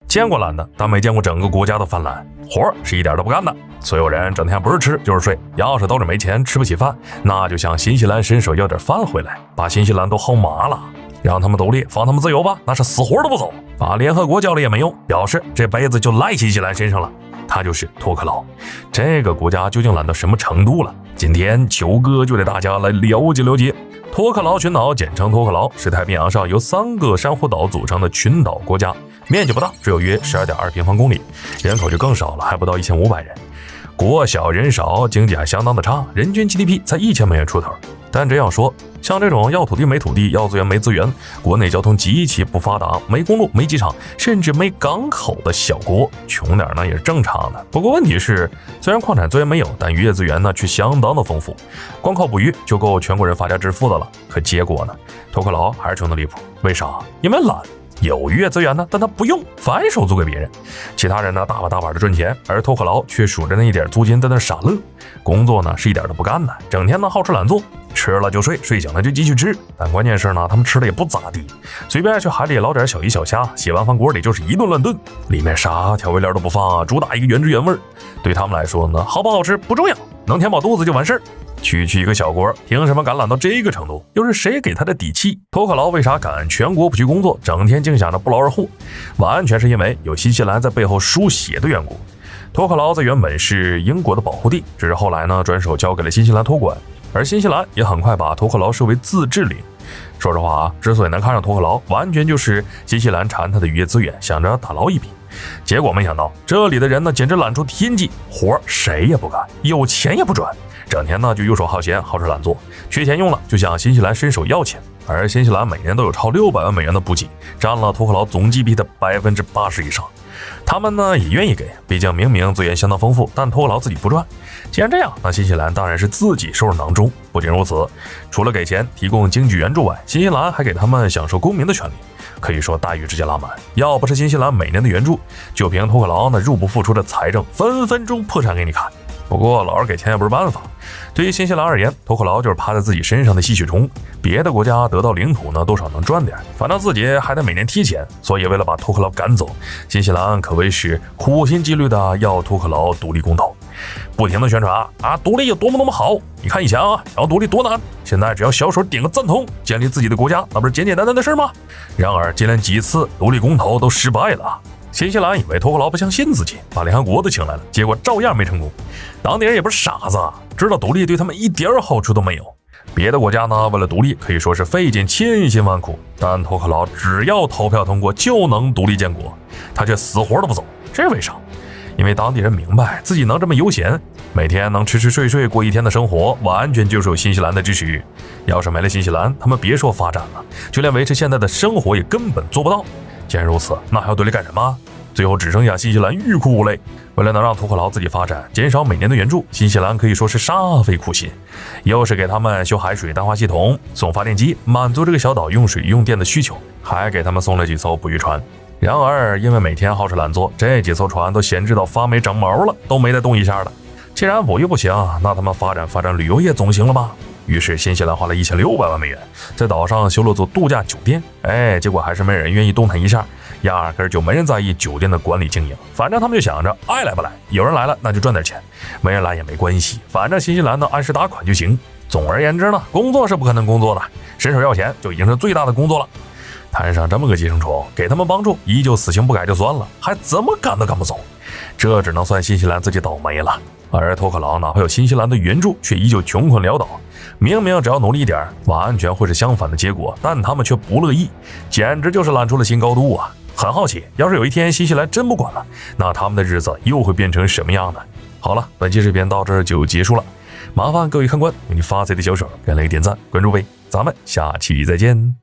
见过蓝的，但没见过整个国家都泛蓝，活儿是一点都不干的。所有人整天不是吃就是睡，要是兜着没钱吃不起饭，那就向新西兰伸手要点饭回来，把新西兰都薅麻了。让他们独立，放他们自由吧，那是死活都不走。把联合国叫了也没用，表示这辈子就赖新西兰身上了。他就是托克劳。这个国家究竟懒到什么程度了？今天球哥就带大家来了解了解。托克劳群岛简称托克劳，是太平洋上由3个珊瑚岛组成的群岛国家，面积不大，只有约12.2平方公里，人口就更少了，还不到1500人。国小人少，经济还相当的差，人均 GDP 才1000美元出头。但这样说，像这种要土地没土地，要资源没资源，国内交通极其不发达，没公路没机场，甚至没港口的小国，穷点呢也是正常的。不过问题是，虽然矿产资源没有，但渔业资源呢却相当的丰富，光靠捕鱼就够全国人发家致富的了。可结果呢，托克劳还是穷的离谱。为啥？因为懒。有渔业资源呢，但他不用，反手租给别人。其他人呢，大把的赚钱，而托克劳却数着那一点租金在那傻乐。工作呢是一点都不干的，整天呢好吃懒做，吃了就睡，睡醒了就继续吃。但关键是呢，他们吃的也不咋地，随便去海里捞点小鱼小虾，洗完饭锅里就是一顿乱炖，里面啥调味料都不放，主打一个原汁原味。对他们来说呢，好不好吃不重要，能填饱肚子就完事儿。区一个小国，凭什么敢懒到这个程度？又是谁给他的底气？托克劳为啥敢全国不去工作，整天净想着不劳而获？完全是因为有新西兰在背后输血的缘故。托克劳在原本是英国的保护地，只是后来呢转手交给了新西兰托管，而新西兰也很快把托克劳设为自治领。说实话啊，之所以能看上托克劳，完全就是新西兰馋他的渔业资源，想着打捞一笔。结果没想到这里的人呢简直懒出天际，活谁也不干，有钱也不赚，整天呢就游手好闲，好吃懒做，缺钱用了就向新西兰伸手要钱。而新西兰每年都有超600万美元的补给，占了托克劳总 GDP 的80%以上。他们呢也愿意给，毕竟明明资源相当丰富，但托克劳自己不赚。既然这样，那新西兰当然是自己收入囊中。不仅如此，除了给钱提供经济援助外，新西兰还给他们享受公民的权利，可以说待遇直接拉满。要不是新西兰每年的援助，就凭托克劳那入不敷出的财政，分分钟破产给你看。不过老是给钱也不是办法，对于新西兰而言，托克劳就是趴在自己身上的吸血虫，别的国家得到领土呢多少能赚点，反正自己还得每年提钱。所以为了把托克劳赶走，新西兰可谓是苦心积虑的要托克劳独立公投，不停的宣传独立有多么好。你看以前要独立多难，现在只要小手点个赞同，建立自己的国家，那不是简简单单的事吗？然而接连几次独立公投都失败了。新西兰以为托克劳不相信自己，把联合国都请来了，结果照样没成功。当地人也不是傻子，知道独立对他们一点好处都没有。别的国家呢，为了独立可以说是费尽千辛万苦，但托克劳只要投票通过就能独立建国，他却死活都不走。这为啥？因为当地人明白自己能这么悠闲，每天能吃吃睡睡过一天的生活，完全就是有新西兰的支持。要是没了新西兰，他们别说发展了，就连维持现在的生活也根本做不到。既然如此，那还要独立干什么？最后只剩下新西兰欲哭无泪。为了能让托克劳自己发展，减少每年的援助，新西兰可以说是煞费苦心，又是给他们修海水淡化系统，送发电机，满足这个小岛用水用电的需求，还给他们送了几艘捕鱼船。然而因为每天好吃懒做，这几艘船都闲置到发霉长毛了，都没再动一下了。既然捕鱼不行，那他们发展旅游业总行了吧？于是新西兰花了1600万美元在岛上修了座度假酒店，结果还是没人愿意动弹一下，压根就没人在意酒店的管理经营。反正他们就想着爱来不来，有人来了那就赚点钱，没人来也没关系，反正新西兰呢按时打款就行。总而言之呢，工作是不可能工作的，伸手要钱就已经是最大的工作了。摊上这么个寄生虫，给他们帮助，依旧死性不改就算了，还怎么赶都赶不走，这只能算新西兰自己倒霉了。而托克劳哪怕有新西兰的援助，却依旧穷困潦倒。明明只要努力一点，完全会是相反的结果，但他们却不乐意，简直就是懒出了新高度啊！很好奇，要是有一天新西兰真不管了，那他们的日子又会变成什么样呢？好了，本期视频到这儿就结束了，麻烦各位看官用你发财的小手给了一个点赞关注呗，咱们下期再见。